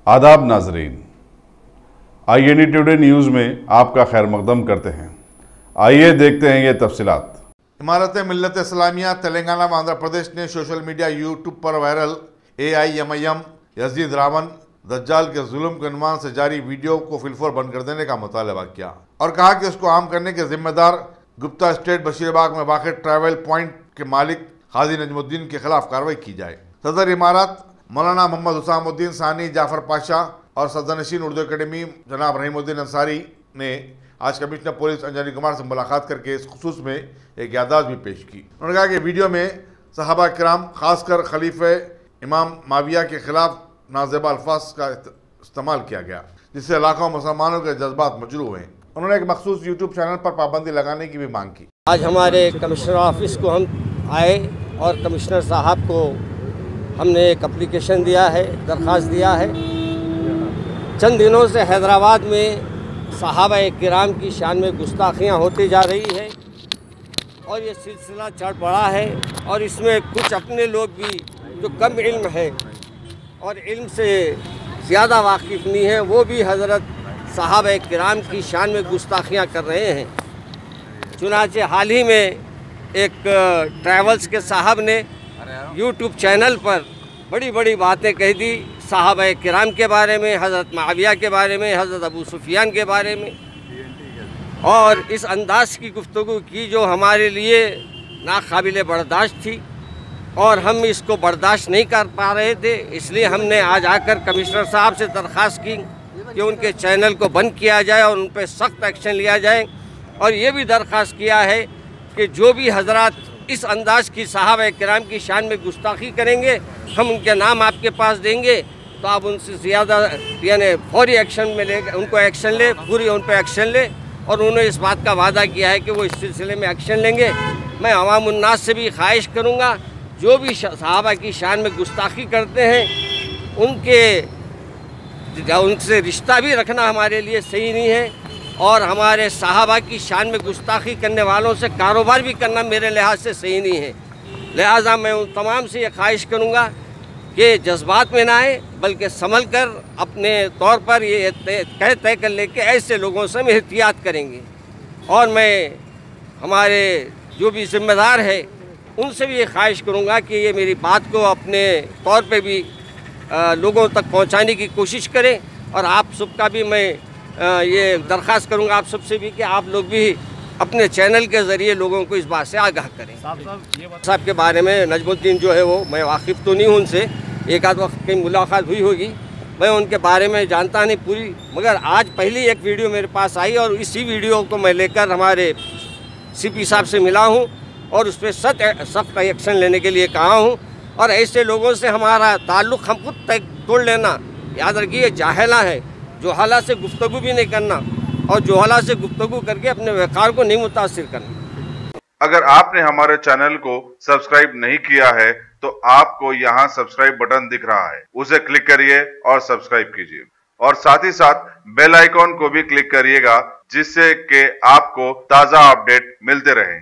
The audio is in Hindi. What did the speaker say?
आदाब नाजरीन, INE टुडे न्यूज़ में आपका खैर मकदम करते हैं। आइए देखते हैं ये तफसीलात। इमारत मिल्लत इस्लामिया तेलंगाना व आंध्र प्रदेश ने सोशल मीडिया यूट्यूब पर वायरल AIMIM यजीद रावन दज्जाल के जुल्म के अनुमान से जारी वीडियो को फिलफोर बंद कर देने का मुतालबा किया और कहा कि उसको आम करने के जिम्मेदार गुप्ता स्टेट बशीरबाग में वाक़ ट्रैवल पॉइंट के मालिक काजी नजमुद्दीन के खिलाफ कार्रवाई की जाए। सदर इमारत मौलाना मोहम्मद हुसामुद्दीन सानी जाफर पाशा और सदरनशीन उर्दू अकेडमी जनाब रहीमुद्दीन अंसारी ने आज कमिश्नर पुलिस अंजनी कुमार से मुलाकात करके इस खुसूस में एक याददाश्त भी पेश की। उन्होंने कहा कि वीडियो में सहाबा किराम खासकर खलीफे इमाम माविया के खिलाफ नाज़ेबा अल्फाज का इस्तेमाल किया गया, जिससे लाखों मुसलमानों के जज्बात मजरूह हुए। उन्होंने एक मखसूस यूट्यूब चैनल पर पाबंदी लगाने की भी मांग की। आज हमारे कमिश्नर ऑफिस को हम आए और कमिश्नर साहब को हमने एक एप्लीकेशन दिया है, दरख्वास्त दिया है। चंद दिनों से हैदराबाद में सहाबा किराम की शान में गुस्ताखियाँ होती जा रही है और ये सिलसिला चढ़ पड़ा है और इसमें कुछ अपने लोग भी जो कम इल्म है और इल्म से ज़्यादा वाकिफ़ नहीं है, वो भी हज़रत सहाबा किराम की शान में गुस्ताखियाँ कर रहे हैं। चुनांचे हाल ही में एक ट्रैवल्स के साहब ने यूट्यूब चैनल पर बड़ी बड़ी बातें कह दी सहाबा किराम के बारे में, हज़रत माविया के बारे में, हज़रत अबू सुफियान के बारे में, और इस अंदाज़ की गुफ्तगू की जो हमारे लिए नाकाबिले बर्दाश्त थी और हम इसको बर्दाश्त नहीं कर पा रहे थे। इसलिए हमने आज आकर कमिश्नर साहब से दरख्वास्त की कि उनके चैनल को बंद किया जाए और उन पर सख्त एक्शन लिया जाए। और ये भी दरख्वास्त किया है कि जो भी हजरात इस अंदाज की सहाबा किराम की शान में गुस्ताखी करेंगे, हम उनके नाम आपके पास देंगे, तो आप उनसे ज़्यादा यानी फौरी एक्शन में ले, उनको एक्शन ले, पूरी उन पर एक्शन ले। और उन्होंने इस बात का वादा किया है कि वो इस सिलसिले में एक्शन लेंगे। मैं अवाम उन्नास से भी ख्वाहिश करूँगा, जो भी सहाबा की शान में गुस्ताखी करते हैं उनसे रिश्ता भी रखना हमारे लिए सही नहीं है और हमारे सहाबा की शान में गुस्ताखी करने वालों से कारोबार भी करना मेरे लिहाज से सही नहीं है। लिहाजा मैं उन तमाम से ये ख्वाहिश करूँगा कि जज्बात में ना आए, बल्कि संभल कर अपने तौर पर ये तय कर ले कि ऐसे लोगों से हम एहतियात करेंगे। और मैं हमारे जो भी ज़िम्मेदार है उनसे भी ये ख्वाहिश करूँगा कि ये मेरी बात को अपने तौर पे भी लोगों तक पहुँचाने की कोशिश करें। और आप सबका भी मैं ये दरख्वास्त करूँगा आप सबसे भी कि आप लोग भी अपने चैनल के ज़रिए लोगों को इस बात से आगाह करें। साहब के बारे में नजमुद्दीन जो है वो मैं वाकिफ़ तो नहीं हूँ उनसे, एक आध वक्त कहीं मुलाकात हुई होगी, मैं उनके बारे में जानता नहीं पूरी, मगर आज पहली एक वीडियो मेरे पास आई और इसी वीडियो को मैं लेकर हमारे CP साहब से मिला हूँ और उस पर सख्त एक्शन लेने के लिए कहा हूँ। और ऐसे लोगों से हमारा ताल्लुक़ हम खुद तक तोड़ लेना, याद रखिए जाहला है, जोहला से गुफ्तगू भी नहीं करना और जोहला से गुफ्तगू करके अपने वक़ार को नहीं मुतासिर करना। अगर आपने हमारे चैनल को सब्सक्राइब नहीं किया है तो आपको यहाँ सब्सक्राइब बटन दिख रहा है, उसे क्लिक करिए और सब्सक्राइब कीजिए और साथ ही साथ बेल आइकॉन को भी क्लिक करिएगा, जिससे कि आपको ताज़ा अपडेट मिलते रहें।